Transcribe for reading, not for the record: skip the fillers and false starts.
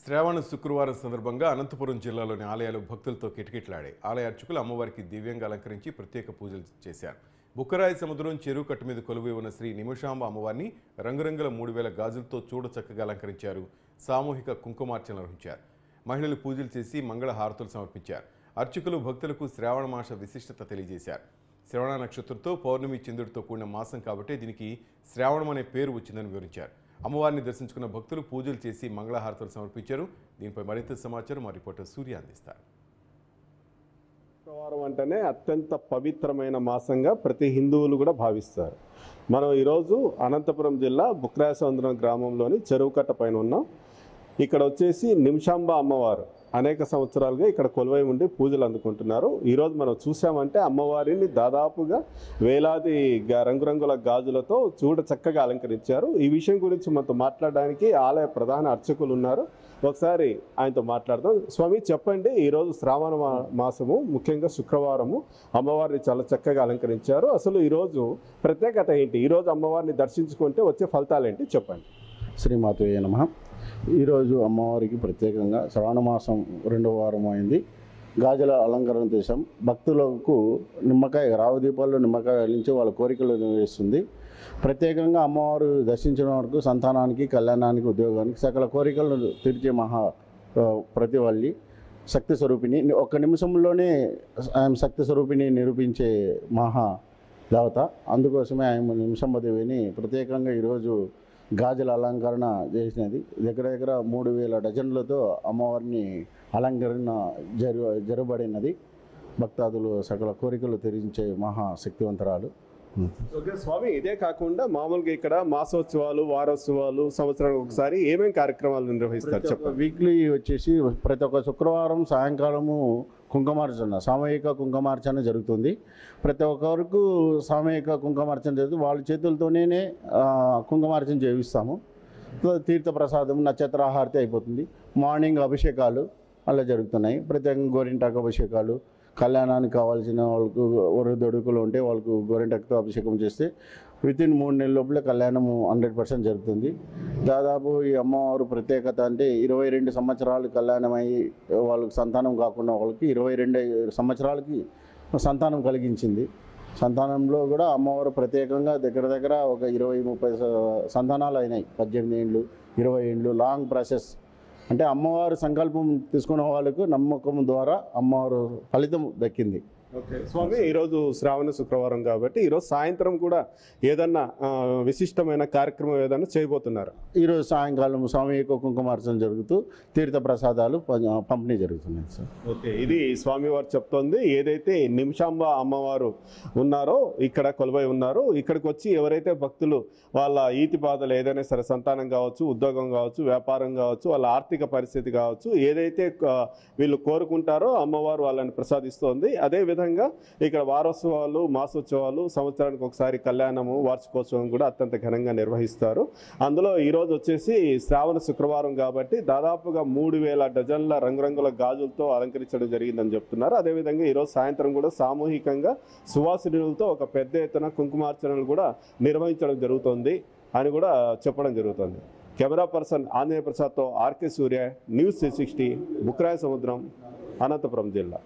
శ్రావణ శుక్రవారం సందర్భంగా అనంతపురం జిల్లాలోని ఆలయాలు భక్తులతో కిటకిటలాడాయి. ఆలయ అర్చకులు అమ్మవారికి దివ్యంగా అలంకరించి ప్రత్యేక పూజలు చేశారు. బుక్కరాయి సముద్రం చెరువు కట్టు మీద కొలువై ఉన్న శ్రీ నిమిషాంబ అమ్మవారిని రంగురంగుల 3000 గాజులతో చూడ చక్కగా అలంకరించారు. సామూహిక కుంకుమార్చన నిర్వహించారు. మహిళలు పూజలు చేసి మంగళ హారతులు సమర్పించారు. అర్చకులు భక్తులకు శ్రావణ మాస విశిష్టత తెలియజేశారు. శ్రవణ నక్షత్రంతో పౌర్ణమి చంద్రుడితో కూడిన మాసం కాబట్టి దీనికి శ్రావణం అనే పేరు వచ్చిందని వివరించారు. అమ్మవారిని దర్శించుకున్న భక్తులు పూజలు చేసి మంగళహారతులు సమర్పించారు. దీనిపై మరింత సమాచారం మా రిపోర్టర్ సూర్య అందిస్తారు. శుక్రవారం అంటేనే అత్యంత పవిత్రమైన మాసంగా ప్రతి హిందువులు కూడా భావిస్తారు. మనం ఈరోజు అనంతపురం జిల్లా బుక్రాయసముద్రం గ్రామంలోని చెరువు కట్ట పైన ఉన్నాం. ఇక్కడ వచ్చేసి నిమిషాంబ అమ్మవారు అనేక సంవత్సరాలుగా ఇక్కడ కొలువై ఉండి పూజలు అందుకుంటున్నారు. ఈరోజు మనం చూసామంటే అమ్మవారిని దాదాపుగా వేలాది రంగురంగుల గాజులతో చూడ చక్కగా అలంకరించారు. ఈ విషయం గురించి మనతో మాట్లాడడానికి ఆలయ ప్రధాన అర్చకులు ఉన్నారు. ఒకసారి ఆయనతో మాట్లాడదాం. స్వామి, చెప్పండి, ఈరోజు శ్రావణ మాసము, ముఖ్యంగా శుక్రవారము, అమ్మవారిని చాలా చక్కగా అలంకరించారు. అసలు ఈరోజు ప్రత్యేకత ఏంటి? ఈరోజు అమ్మవారిని దర్శించుకుంటే వచ్చే ఫలితాలు ఏంటి చెప్పండి. శ్రీమాతృయే నమః. ఈరోజు అమ్మవారికి ప్రత్యేకంగా శ్రావణ మాసం 2వ వారం అయింది. గాజుల అలంకరణ చేశాం. భక్తులకు నిమ్మకాయ, రావు దీపాల్లో నిమ్మకాయ వెలించి వాళ్ళ కోరికలు నెరవేరుస్తుంది. ప్రత్యేకంగా అమ్మవారు దర్శించిన వరకు సంతానానికి, కళ్యాణానికి, ఉద్యోగానికి సకల కోరికలను తీర్చే ప్రతివల్లి శక్తి స్వరూపిణి. ఒక్క నిమిషంలోనే ఆయన శక్తి స్వరూపిణి నిరూపించే మహా దేవత. అందుకోసమే ఆయన నిమిషందేవిని ప్రత్యేకంగా ఈరోజు గాజుల అలంకరణ చేసినది. దగ్గర 3000 డజన్లతో అమ్మవారిని అలంకరణ జరబడినది. భక్తాదులు సకల కోరికలు తీర్చే మహాశక్తివంతరాలు. ఓకే స్వామి, ఇదే కాకుండా మామూలుగా ఇక్కడ మాసోత్సవాలు, వారోత్సవాలు, సంవత్సరానికి ఒకసారి ఏమేమి కార్యక్రమాలు నిర్వహిస్తారు చెప్పండి. వీక్లీ వచ్చేసి ప్రతి ఒక్క శుక్రవారం సాయంకాలము కుంకుమార్చన, సామూహిక కుంకుమార్చన జరుగుతుంది. ప్రతి ఒక్కరికి సామూహిక కుంకుమార్చన జరుగుతుంది. వాళ్ళ చేతులతోనే కుంకుమార్చన చేయిస్తాము. తీర్థప్రసాదం, నక్షత్రహారతి అయిపోతుంది. మార్నింగ్ అభిషేకాలు అలా జరుగుతున్నాయి. ప్రత్యేకంగా గోరింటాకు అభిషేకాలు, కళ్యాణానికి కావాల్సిన వాళ్ళకు ఒరుదొడుకులు ఉంటే వాళ్ళకు గోరింటాకుతో అభిషేకం చేస్తే వితిన్ 3 నెలల లోపలే కళ్యాణము 100% జరుగుతుంది. దాదాపు ఈ అమ్మవారు ప్రత్యేకత అంటే 22 సంవత్సరాలు కళ్యాణం అయ్యి వాళ్ళకి సంతానం కాకుండా వాళ్ళకి 22 సంవత్సరాలకి సంతానం కలిగించింది. సంతానంలో కూడా అమ్మవారు ప్రత్యేకంగా దగ్గర ఒక 20-30 సంతానాలు అయినాయి. 18 ఏళ్ళు, 20 ఏళ్ళు, లాంగ్ ప్రాసెస్. అంటే అమ్మవారు సంకల్పం తీసుకున్న వాళ్ళకు నమ్మకం ద్వారా అమ్మవారు ఫలితం దక్కింది. ఓకే స్వామి, ఈరోజు శ్రావణ శుక్రవారం కాబట్టి ఈరోజు సాయంత్రం కూడా ఏదన్నా విశిష్టమైన కార్యక్రమం ఏదన్నా చేయబోతున్నారు? ఈరోజు సాయంకాలం సామూహిక కుంకుమార్చన జరుగుతూ తీర్థ ప్రసాదాలు పంపిణీ జరుగుతున్నాయి సార్. ఓకే, ఇది స్వామివారు చెప్తోంది. ఏదైతే నిమిషాంబ అమ్మవారు ఉన్నారో, ఇక్కడ కొలువై ఉన్నారో, ఇక్కడికి వచ్చి ఎవరైతే భక్తులు వాళ్ళ ఈతి బాధలు ఏదైనా సరే, సంతానం కావచ్చు, ఉద్యోగం కావచ్చు, వ్యాపారం కావచ్చు, వాళ్ళ ఆర్థిక పరిస్థితి కావచ్చు, ఏదైతే వీళ్ళు కోరుకుంటారో అమ్మవారు వాళ్ళని ప్రసాదిస్తోంది. అదేవిధంగా ఇక్కడ వారోత్సవాలు, మాసోత్సవాలు, సంవత్సరానికి ఒకసారి కళ్యాణము, వార్షికోత్సవం కూడా అత్యంత ఘనంగా నిర్వహిస్తారు. అందులో ఈరోజు వచ్చేసి శ్రావణ శుక్రవారం కాబట్టి దాదాపుగా 3000 డజన్ల రంగురంగుల గాజులతో అలంకరించడం జరిగిందని చెప్తున్నారు. అదేవిధంగా ఈరోజు సాయంత్రం కూడా సామూహికంగా సువాసినులతో ఒక పెద్ద ఎత్తున కుంకుమార్చనలు కూడా నిర్వహించడం జరుగుతుంది అని కూడా చెప్పడం జరుగుతుంది. కెమెరా పర్సన్ ఆంజనేయ ప్రసాద్తో ఆర్కే సూర్య, న్యూస్ 360, బుక్రాయసముద్రం, అనంతపురం జిల్లా.